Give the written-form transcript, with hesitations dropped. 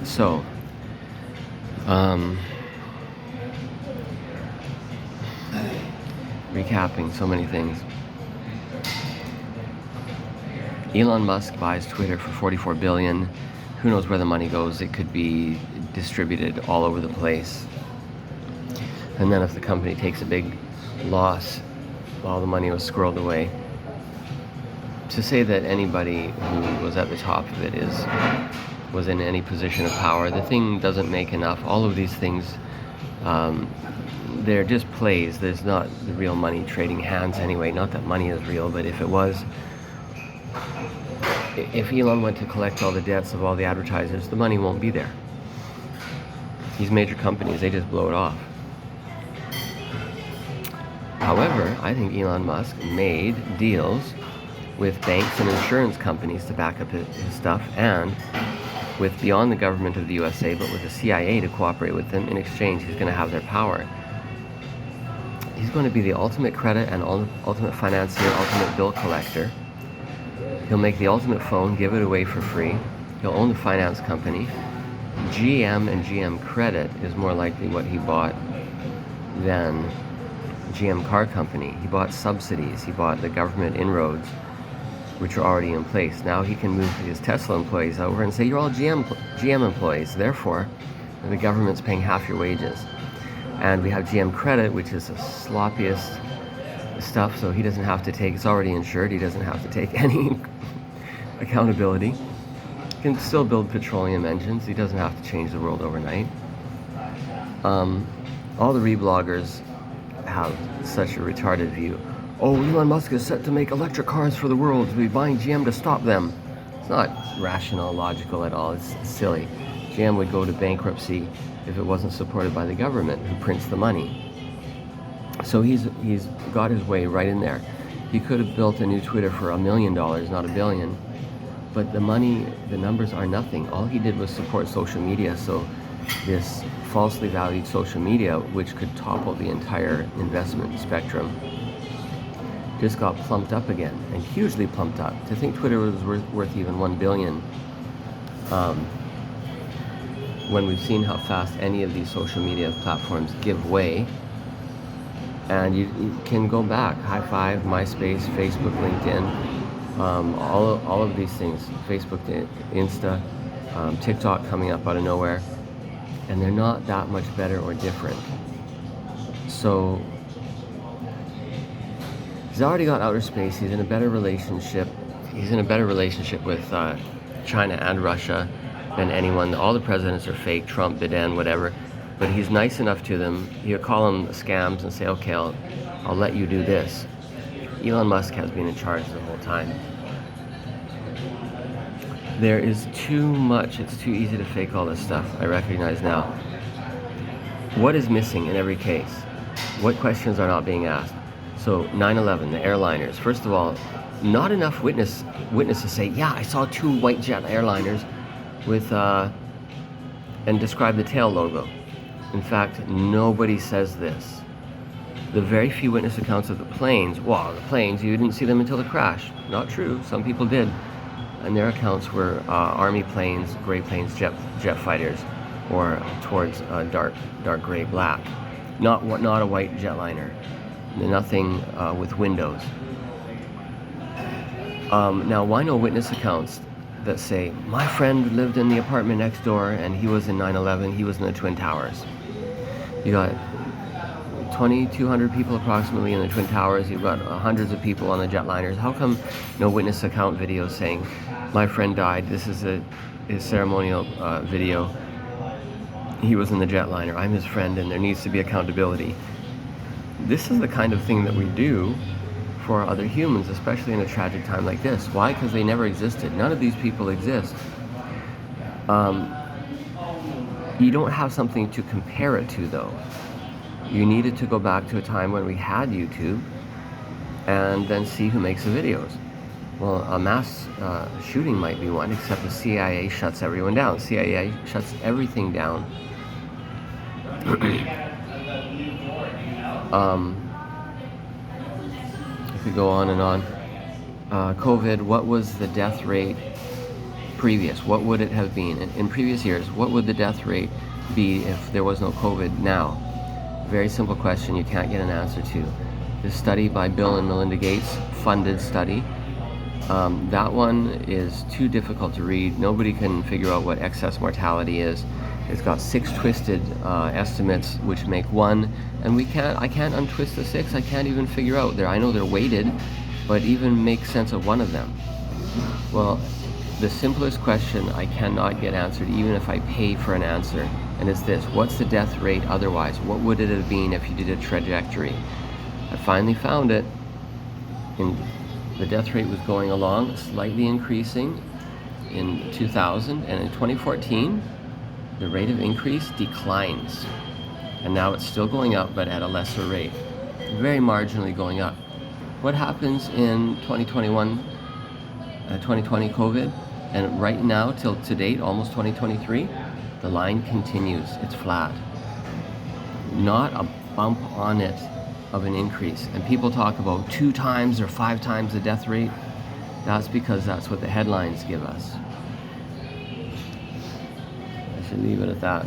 So, recapping so many things. Elon Musk buys Twitter for $44 billion. Who knows where the money goes? It could be distributed all over the place. And then if the company takes a big loss, all the money was squirreled away. To say that anybody who was at the top of it was in any position of power, the thing doesn't make enough. All of these things, they're just plays. There's not the real money trading hands anyway. Not that money is real, but if it was, if Elon went to collect all the debts of all the advertisers, the money won't be there. These major companies, they just blow it off. However, I think Elon Musk made deals with banks and insurance companies to back up his stuff, and with beyond the government of the USA, but with the CIA to cooperate with them. In exchange, he's going to have their power. He's going to be the ultimate credit and ultimate financier, ultimate bill collector. He'll make the ultimate phone, give it away for free. He'll own the finance company. GM and GM Credit is more likely what he bought than GM Car Company. He bought subsidies. He bought the government inroads, which are already in place. Now he can move his Tesla employees over and say, you're all GM employees, therefore the government's paying half your wages. And we have GM Credit, which is the sloppiest stuff, so he doesn't have to take, it's already insured, he doesn't have to take any accountability. He can still build petroleum engines, he doesn't have to change the world overnight. All the rebloggers have such a retarded view. Oh, Elon Musk is set to make electric cars for the world. We're buying GM to stop them. It's not rational, logical at all. It's silly. GM would go to bankruptcy if it wasn't supported by the government, who prints the money. So he's got his way right in there. He could have built a new Twitter for $1 million, not $1 billion. But the money, the numbers are nothing. All he did was support social media. So this falsely valued social media, which could topple the entire investment spectrum, just got plumped up again, and hugely plumped up. To think Twitter was worth even $1 billion, when we've seen how fast any of these social media platforms give way. And you can go back, High Five, MySpace, Facebook, LinkedIn, all of these things, Facebook, Insta, TikTok coming up out of nowhere, and they're not that much better or different. So he's already got outer space. He's in a better relationship. He's in a better relationship with China and Russia than anyone. All the presidents are fake, Trump, Biden, whatever. But he's nice enough to them. He'll call them scams and say, okay, I'll let you do this. Elon Musk has been in charge the whole time. There is too much. It's too easy to fake all this stuff. I recognize now. What is missing in every case? What questions are not being asked? So 9/11, the airliners. First of all, not enough witnesses say, yeah, I saw 2 white jet airliners with and describe the tail logo. In fact, nobody says this. The very few witness accounts of the planes, well, the planes, you didn't see them until the crash. Not true. Some people did. And their accounts were army planes, gray planes, jet fighters, or towards dark gray, black. Not a white jetliner. Nothing with windows. Now, why no witness accounts that say, my friend lived in the apartment next door and he was in 9/11, he was in the Twin Towers. You got 2,200 people approximately in the Twin Towers, you've got hundreds of people on the jetliners. How come no witness account video saying, my friend died, this is his ceremonial video, he was in the jetliner, I'm his friend, and there needs to be accountability. This is the kind of thing that we do for other humans, especially in a tragic time like this. Why? Because they never existed. None of these people exist. You don't have something to compare it to, though. You needed to go back to a time when we had YouTube and then see who makes the videos. Well, a mass shooting might be one, except the CIA shuts everyone down. CIA shuts everything down. I could go on and on. COVID, what was the death rate previous, what would it have been? In previous years, what would the death rate be if there was no COVID now? Very simple question you can't get an answer to. This study by Bill and Melinda Gates, funded study, that one is too difficult to read. Nobody can figure out what excess mortality is. It's got 6 twisted estimates, which make one, and I can't untwist the 6. I can't even figure out I know they're weighted, but even make sense of one of them. Well, the simplest question I cannot get answered, even if I pay for an answer, and it's this: what's the death rate otherwise? What would it have been if you did a trajectory? I finally found it. The death rate was going along, slightly increasing in 2000, and in 2014, the rate of increase declines. And now it's still going up, but at a lesser rate, very marginally going up. What happens in 2021, 2020 COVID, and right now till to date, almost 2023, the line continues, it's flat. Not a bump on it of an increase. And people talk about 2 times or 5 times the death rate. That's because that's what the headlines give us. I should leave it at that.